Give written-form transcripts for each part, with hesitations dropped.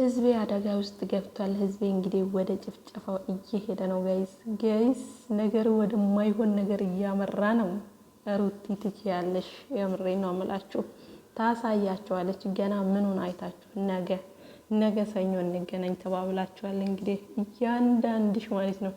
ህዝቤ አደጋ ውስጥ ገብቷል። ህዝቤ እንግዲህ ወደ ጭፍጨፋው እየሄደ ነው። ጋይስ ነገር ወደማይሆን ነገር እያመራ ነው። ሩቲ ትችያለሽ፣ የምሬ ነው የምላችሁ። ታሳያቸዋለች። ገና ምኑን አይታችሁ ነገ ሰኞ እንገናኝ ተባብላችኋል። እንግዲህ እያንዳንድሽ ማለት ነው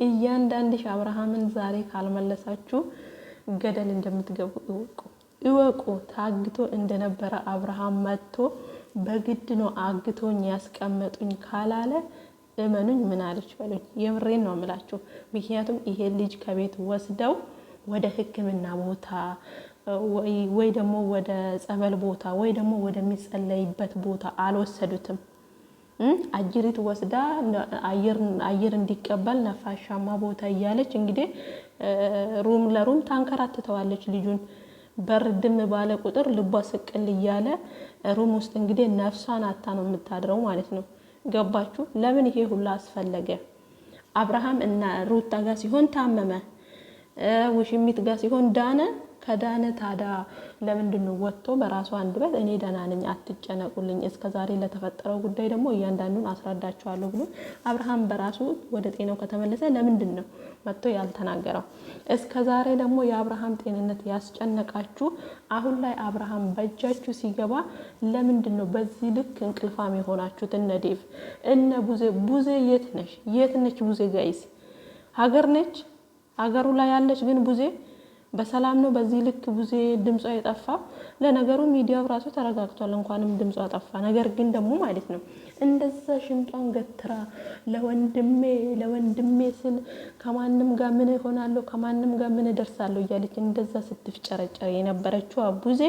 እያንዳንድሽ አብርሃምን ዛሬ ካልመለሳችሁ ገደል እንደምትገቡ እወቁ። ታግቶ እንደነበረ አብርሃም መጥቶ በግድ ነው አግቶኝ ያስቀመጡኝ ካላለ እመኑኝ ምን አለች በሉኝ። የምሬን ነው የምላችሁ። ምክንያቱም ይሄ ልጅ ከቤት ወስደው ወደ ሕክምና ቦታ ወይ ደግሞ ወደ ጸበል ቦታ ወይ ደግሞ ወደሚጸለይበት ቦታ አልወሰዱትም። አጅሪት ወስዳ አየር እንዲቀበል ነፋሻማ ቦታ እያለች እንግዲህ ሩም ለሩም ታንከራትተዋለች ልጁን። በርድም ባለ ቁጥር ልቧ ስቅል እያለ ሩም ውስጥ እንግዲህ ነፍሷን አታ ነው የምታድረው ማለት ነው። ገባችሁ? ለምን ይሄ ሁሉ አስፈለገ? አብርሃም እና ሩታ ጋር ሲሆን ታመመ፣ ውሽሚት ጋር ሲሆን ዳነ። ከዳነ ታዲያ ለምንድን ነው ወጥቶ በራሱ አንደበት እኔ ደህና ነኝ አትጨነቁልኝ፣ እስከዛሬ ለተፈጠረው ጉዳይ ደግሞ እያንዳንዱን አስረዳችኋለሁ ብሎ አብርሃም በራሱ ወደ ጤናው ከተመለሰ ለምንድን ነው መጥቶ ያልተናገረው? እስከዛሬ ደግሞ የአብርሃም ጤንነት ያስጨነቃችሁ፣ አሁን ላይ አብርሃም በእጃችሁ ሲገባ ለምንድን ነው በዚህ ልክ እንቅልፋም የሆናችሁት? እነ ዴቭ እነ ቡዜ የት ነች ቡዜ? ጋይስ ሀገር ነች፣ ሀገሩ ላይ ያለች ግን ቡዜ በሰላም ነው። በዚህ ልክ ቡዜ ድምጿ የጠፋ። ለነገሩ ሚዲያው ራሱ ተረጋግቷል፣ እንኳንም ድምጿ ጠፋ። ነገር ግን ደግሞ ማለት ነው እንደዛ ሽንጧን ገትራ ለወንድሜ ስል ከማንም ጋር ምን እሆናለሁ ከማንም ጋር ምን እደርሳለሁ እያለች እንደዛ ስትፍጨረጨር የነበረችው ቡዜ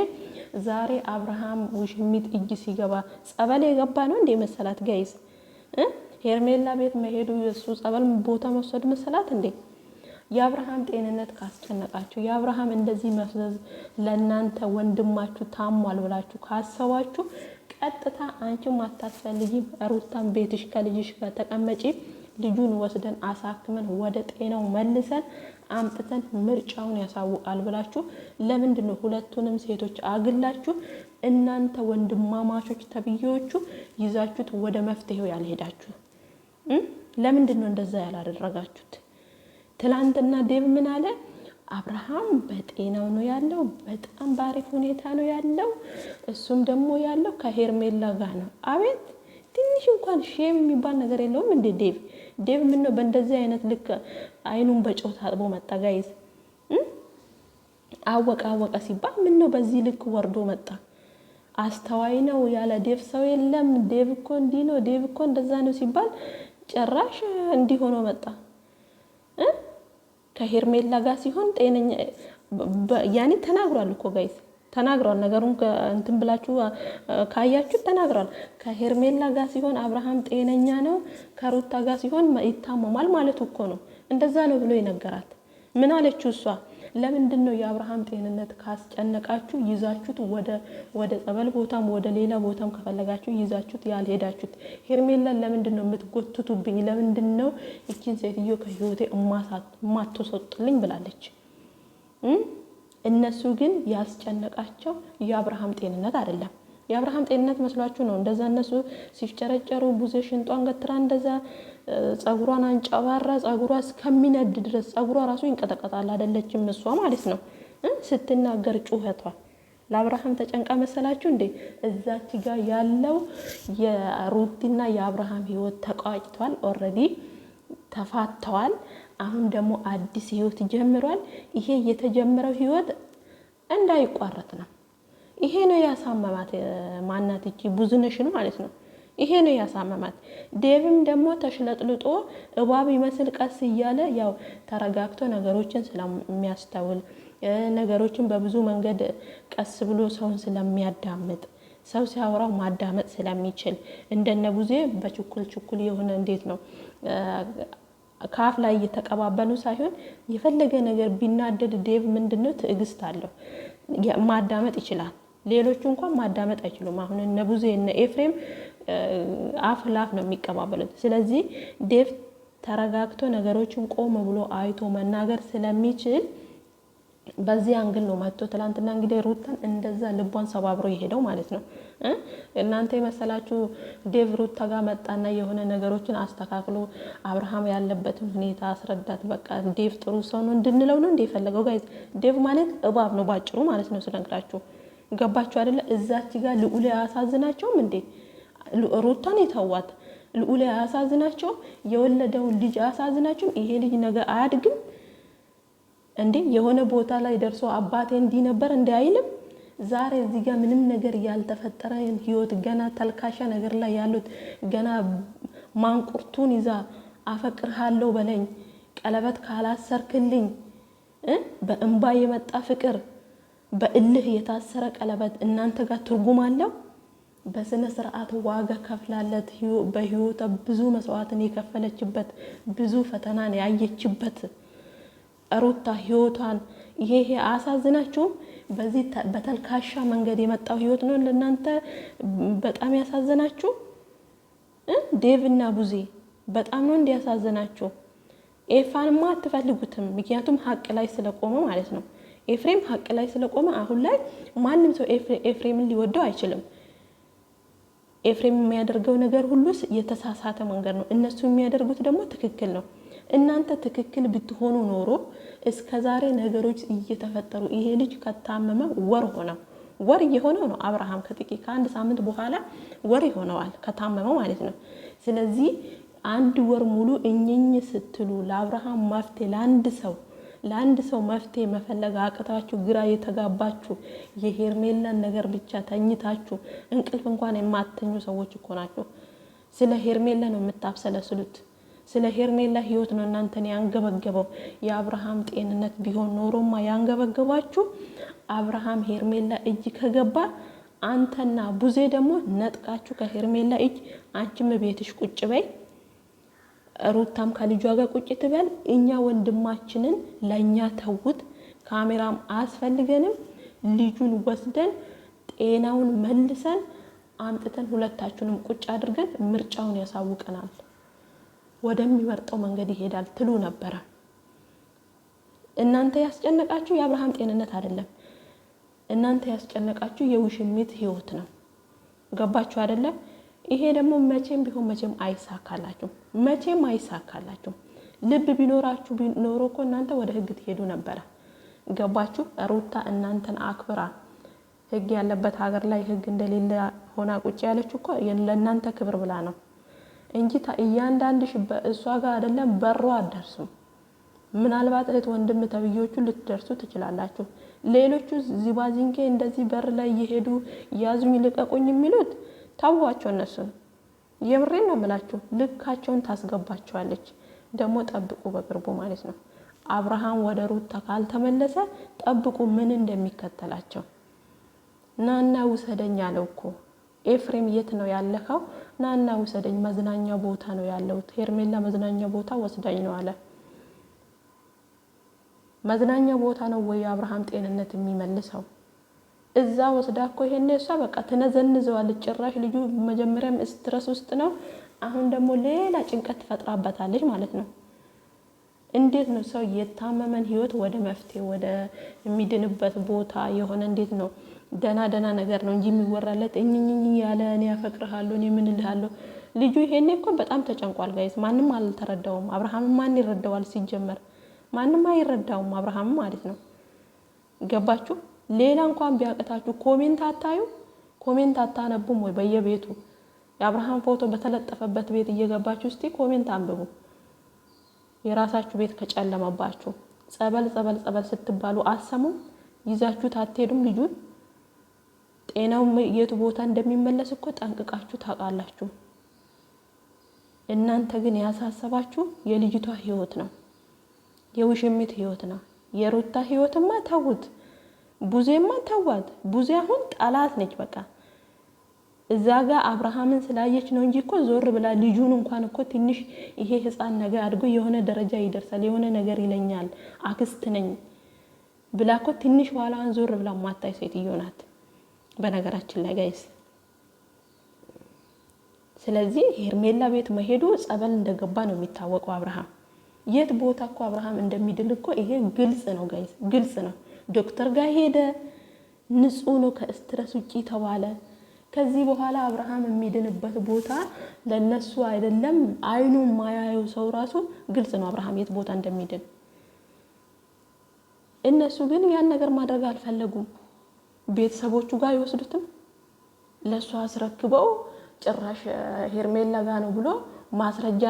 ዛሬ አብርሃም ውሽሚት እጅ ሲገባ ጸበል የገባ ነው እንደ መሰላት ጋይስ። ሄርሜላ ቤት መሄዱ የሱ ጸበል ቦታ መውሰድ መሰላት እንዴ? የአብርሃም ጤንነት ካስጨነቃችሁ፣ የአብርሃም እንደዚህ መፍዘዝ ለእናንተ ወንድማችሁ ታሟል ብላችሁ ካሰባችሁ ቀጥታ አንቺም አታስፈልጊም፣ ሩታን ቤትሽ ከልጅሽ ጋር ተቀመጪ፣ ልጁን ወስደን አሳክመን ወደ ጤናው መልሰን አምጥተን ምርጫውን ያሳውቃል ብላችሁ ለምንድን ነው ሁለቱንም ሴቶች አግላችሁ እናንተ ወንድማማቾች ተብዬዎቹ ይዛችሁት ወደ መፍትሄው ያልሄዳችሁ? ለምንድን ነው እንደዛ ያላደረጋችሁት? ትላንትና ዴቭ ምን አለ? አብርሃም በጤናው ነው ያለው፣ በጣም ባሪፍ ሁኔታ ነው ያለው፣ እሱም ደግሞ ያለው ከሄርሜላ ጋር ነው። አቤት ትንሽ እንኳን ሼም የሚባል ነገር የለውም እንዴ ዴቭ ምን ነው በእንደዚህ አይነት ልክ አይኑን በጨው ታጥቦ መጣ? ጋይዝ አወቀ ሲባል ምን ነው በዚህ ልክ ወርዶ መጣ? አስተዋይ ነው ያለ ዴቭ ሰው የለም። ዴቭ እኮ እንዲህ ነው፣ ዴቭ እኮ እንደዛ ነው ሲባል ጭራሽ እንዲህ ሆኖ መጣ። ከሄርሜላ ጋር ሲሆን ጤነኛ ያኔ ተናግሯል እኮ ጋይስ ተናግሯል። ነገሩን እንትን ብላችሁ ካያችሁ ተናግሯል። ከሄርሜላ ጋር ሲሆን አብርሃም ጤነኛ ነው፣ ከሩታ ጋር ሲሆን ይታመማል ማለት እኮ ነው። እንደዛ ነው ብሎ ይነገራት። ምን አለችው እሷ? ለምንድን ነው የአብርሃም ጤንነት ካስጨነቃችሁ ይዛችሁት ወደ ጸበል ቦታም ወደ ሌላ ቦታም ከፈለጋችሁ ይዛችሁት ያልሄዳችሁት? ሄርሜላን ለምንድን ነው የምትጎትቱብኝ? ለምንድን ነው እቺን ሴትዮ ከህይወቴ ማትወሰጡልኝ ብላለች። እነሱ ግን ያስጨነቃቸው የአብርሃም ጤንነት አይደለም። የአብርሃም ጤንነት መስሏችሁ ነው እንደዛ እነሱ ሲፍጨረጨሩ ቡዜ ሽንጧን ገትራ እንደዛ ጸጉሯን አንጨባራ ጸጉሯ እስከሚነድ ድረስ ጸጉሯ ራሱ ይንቀጠቀጣል። አይደለችም እሷ ማለት ነው ስትናገር ጩኸቷ። ለአብርሃም ተጨንቃ መሰላችሁ እንዴ? እዛች ጋር ያለው የሩቲና የአብርሃም ህይወት ተቋጭቷል። ኦልሬዲ ተፋተዋል። አሁን ደግሞ አዲስ ህይወት ጀምሯል። ይሄ የተጀመረው ህይወት እንዳይቋረጥ ነው። ይሄ ነው ያሳመማት። ማናት እቺ ብዙነሽን ማለት ነው። ይሄ ነው ያሳመማት። ዴቭም ደግሞ ተሽለጥልጦ እባብ ይመስል ቀስ እያለ ያው ተረጋግቶ ነገሮችን ስለሚያስተውል ነገሮችን በብዙ መንገድ ቀስ ብሎ ሰውን ስለሚያዳምጥ ሰው ሲያወራው ማዳመጥ ስለሚችል እንደነ ቡዜ በችኩል የሆነ እንዴት ነው ካፍ ላይ እየተቀባበሉ ሳይሆን የፈለገ ነገር ቢናደድ ዴቭ ምንድነው ትዕግስት አለው፣ ማዳመጥ ይችላል። ሌሎቹ እንኳን ማዳመጥ አይችሉም። አሁን እነ ቡዜ እነ ኤፍሬም አፍ ላፍ ነው የሚቀባበሉት። ስለዚህ ዴቭ ተረጋግቶ ነገሮችን ቆም ብሎ አይቶ መናገር ስለሚችል በዚህ አንግል ነው መጥቶ ትላንትና እንግዲህ ሩታን እንደዛ ልቧን ሰባብሮ የሄደው ማለት ነው። እናንተ የመሰላችሁ ዴቭ ሩታ ጋር መጣና የሆነ ነገሮችን አስተካክሎ አብርሃም ያለበትን ሁኔታ አስረዳት። በቃ ዴቭ ጥሩ ሰው ነው እንድንለው ነው እንደ የፈለገው ጋይዝ። ዴቭ ማለት እባብ ነው ባጭሩ ማለት ነው ስነግራችሁ። ገባችሁ አይደለ? እዛች ጋር ልዑል አያሳዝናቸውም እንዴ? ሩታን የተዋት ልዑል አያሳዝናቸው? የወለደውን ልጅ አያሳዝናቸውም? ይሄ ልጅ ነገ አያድግም እንዴ? የሆነ ቦታ ላይ ደርሶ አባቴ እንዲህ ነበር እንዴ አይልም? ዛሬ እዚህ ጋር ምንም ነገር ያልተፈጠረ ህይወት ገና ተልካሻ ነገር ላይ ያሉት ገና ማንቁርቱን ይዛ አፈቅርሃለሁ በለኝ ቀለበት ካላሰርክልኝ በእንባ የመጣ ፍቅር በእልህ የታሰረ ቀለበት እናንተ ጋር ትርጉም አለው? በስነ ስርዓት ዋጋ ከፍላለት በህይወቷ ብዙ መስዋዕትን የከፈለችበት ብዙ ፈተናን ያየችበት ሩታ ህይወቷን ይሄ አሳዝናችሁም? በዚህ በተልካሻ መንገድ የመጣው ህይወት ነው ለእናንተ በጣም ያሳዝናችሁ? ዴቭ እና ቡዜ በጣም ነው እንዲያሳዝናችሁ። ኤፋንማ አትፈልጉትም፣ ምክንያቱም ሀቅ ላይ ስለቆመ ማለት ነው። ኤፍሬም ሀቅ ላይ ስለቆመ አሁን ላይ ማንም ሰው ኤፍሬምን ሊወደው አይችልም። ኤፍሬም የሚያደርገው ነገር ሁሉ የተሳሳተ መንገድ ነው፣ እነሱ የሚያደርጉት ደግሞ ትክክል ነው። እናንተ ትክክል ብትሆኑ ኖሮ እስከዛሬ ነገሮች እየተፈጠሩ ይሄ ልጅ ከታመመ ወር እየሆነው ነው። አብርሃም ከጥቂት ከአንድ ሳምንት በኋላ ወር ይሆነዋል ከታመመ ማለት ነው። ስለዚህ አንድ ወር ሙሉ እኝኝ ስትሉ ለአብርሃም መፍትሄ ለአንድ ሰው መፍትሄ መፈለግ አቅታችሁ ግራ የተጋባችሁ የሄርሜላን ነገር ብቻ ተኝታችሁ እንቅልፍ እንኳን የማተኙ ሰዎች እኮ ናቸው። ስለ ሄርሜላ ነው የምታብሰለስሉት። ስለ ሄርሜላ ህይወት ነው እናንተን ያንገበገበው። የአብርሃም ጤንነት ቢሆን ኖሮማ ያንገበገባችሁ። አብርሃም ሄርሜላ እጅ ከገባ አንተና ቡዜ ደግሞ ነጥቃችሁ ከሄርሜላ እጅ አንቺም ቤትሽ ቁጭ በይ፣ ሩታም ከልጇ ጋር ቁጭ ትበል። እኛ ወንድማችንን ለኛ ተውት፣ ካሜራም አያስፈልገንም። ልጁን ወስደን ጤናውን መልሰን አምጥተን ሁለታችሁንም ቁጭ አድርገን ምርጫውን ያሳውቀናል፣ ወደሚመርጠው መንገድ ይሄዳል ትሉ ነበረ። እናንተ ያስጨነቃችሁ የአብርሃም ጤንነት አይደለም፣ እናንተ ያስጨነቃችሁ የውሽሚት ህይወት ነው። ገባችሁ አይደለም? ይሄ ደግሞ መቼም ቢሆን መቼም አይሳካላችሁ። ልብ ቢኖራችሁ ኖሮ እኮ እናንተ ወደ ህግ ትሄዱ ነበረ። ገባችሁ? ሩታ እናንተን አክብራ ህግ ያለበት ሀገር ላይ ህግ እንደሌለ ሆና ቁጭ ያለች እኮ ለእናንተ ክብር ብላ ነው እንጂ እያንዳንድሽ በእሷ ጋር አይደለም በሯ አትደርሱም። ምናልባት እህት ወንድም ተብዮቹ ልትደርሱ ትችላላችሁ። ሌሎቹ ዚባዚንኬ እንደዚህ በር ላይ እየሄዱ ያዙኝ ልቀቁኝ የሚሉት ታዋቸው እነሱን። የምሬን ነው የምላችሁ፣ ልካቸውን ታስገባቸዋለች። ደግሞ ጠብቁ በቅርቡ ማለት ነው። አብርሃም ወደ ሩታ ካልተመለሰ ጠብቁ ምን እንደሚከተላቸው። ናና ውሰደኝ አለው እኮ ኤፍሬም። የት ነው ያለኸው? ናና ውሰደኝ፣ መዝናኛ ቦታ ነው ያለው። ሄርሜላ መዝናኛ ቦታ ወስዳኝ ነው አለ። መዝናኛ ቦታ ነው ወይ አብርሃም ጤንነት የሚመልሰው? እዛ ወስዳ እኮ ይሄን እሷ በቃ ትነዘንዘዋለች። ጭራሽ ልጁ መጀመሪያም ስትረስ ውስጥ ነው፣ አሁን ደግሞ ሌላ ጭንቀት ትፈጥራበታለች ማለት ነው። እንዴት ነው ሰው የታመመን ህይወት ወደ መፍትሄ ወደ የሚድንበት ቦታ የሆነ እንዴት ነው? ደና ነገር ነው እንጂ የሚወራለት እኝኝ ያለ እኔ ያፈቅርሃለሁ እኔ ምን እልሃለሁ። ልጁ ይሄኔ እኮ በጣም ተጨንቋል ጋይስ። ማንም አልተረዳውም። አብርሃም ማን ይረዳዋል? ሲጀመር ማንም አይረዳውም አብርሃም ማለት ነው። ገባችሁ? ሌላ እንኳን ቢያቀታችሁ ኮሜንት አታዩ? ኮሜንት አታነቡም ወይ? በየቤቱ የአብርሃም ፎቶ በተለጠፈበት ቤት እየገባችሁ እስቲ ኮሜንት አንብቡ። የራሳችሁ ቤት ከጨለመባችሁ ጸበል ስትባሉ አሰሙም? ይዛችሁ አትሄዱም? ልጁን ጤናው የቱ ቦታ እንደሚመለስ እኮ ጠንቅቃችሁ ታውቃላችሁ። እናንተ ግን ያሳሰባችሁ የልጅቷ ህይወት ነው፣ የውሽሚት ህይወት ነው። የሩታ ህይወትማ ተውት፣ ቡዜማ ተዋት። ቡዜ አሁን ጠላት ነች በቃ። እዛ ጋር አብርሃምን ስላየች ነው እንጂ እኮ ዞር ብላ ልጁን እንኳን እኮ ትንሽ ይሄ ህፃን ነገር አድጎ የሆነ ደረጃ ይደርሳል የሆነ ነገር ይለኛል አክስት ነኝ ብላ እኮ ትንሽ ኋላዋን ዞር ብላ ማታይ ሴትዮ ናት በነገራችን ላይ ጋይስ። ስለዚህ ሄርሜላ ቤት መሄዱ ጸበል እንደገባ ነው የሚታወቀው። አብርሃም የት ቦታ እኮ አብርሃም እንደሚድል እኮ ይሄ ግልጽ ነው ጋይስ፣ ግልጽ ነው። ዶክተር ጋር ሄደ። ንጹህ ነው ከስትረስ ውጪ ተባለ። ከዚህ በኋላ አብርሃም የሚድንበት ቦታ ለነሱ አይደለም። አይኑን ማያየው ሰው ራሱ ግልጽ ነው አብርሃም የት ቦታ እንደሚድን። እነሱ ግን ያን ነገር ማድረግ አልፈለጉም። ቤተሰቦቹ ጋር ይወስዱትም ለሷ አስረክበው ጭራሽ ሄርሜላ ጋር ነው ብሎ ማስረጃ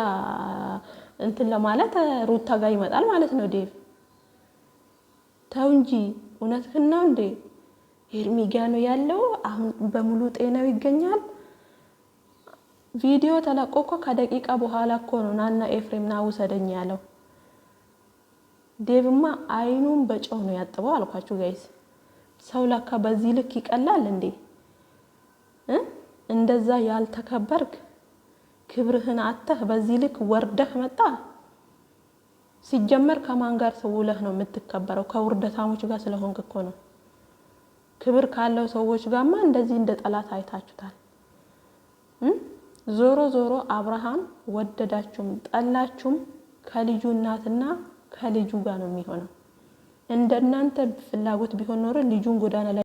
እንትን ለማለት ሩታ ጋር ይመጣል ማለት ነው። ዴቭ ተው እንጂ እውነትህን ነው እንዴ? ሄርሚ ጋር ነው ያለው። አሁን በሙሉ ጤናው ይገኛል። ቪዲዮ ተለቆ እኮ ከደቂቃ በኋላ እኮ ነው ናና ኤፍሬም ና ውሰደኝ ያለው። ዴቭማ አይኑን በጨው ነው ያጥበው አልኳችሁ ጋይስ። ሰው ለካ በዚህ ልክ ይቀላል እንዴ? እንደዛ ያልተከበርክ ክብርህን አተህ በዚህ ልክ ወርደህ መጣ። ሲጀመር ከማን ጋር ሰውለህ ነው የምትከበረው? ከውርደታሞች ጋር ስለሆንክ እኮ ነው። ክብር ካለው ሰዎች ጋርማ እንደዚህ እንደ ጠላት አይታችሁታል። ዞሮ ዞሮ አብርሃም ወደዳችሁም ጠላችሁም ከልጁ እናትና ከልጁ ጋር ነው የሚሆነው። እንደናንተ ፍላጎት ቢሆን ኖሮ ልጁን ጎዳና ላይ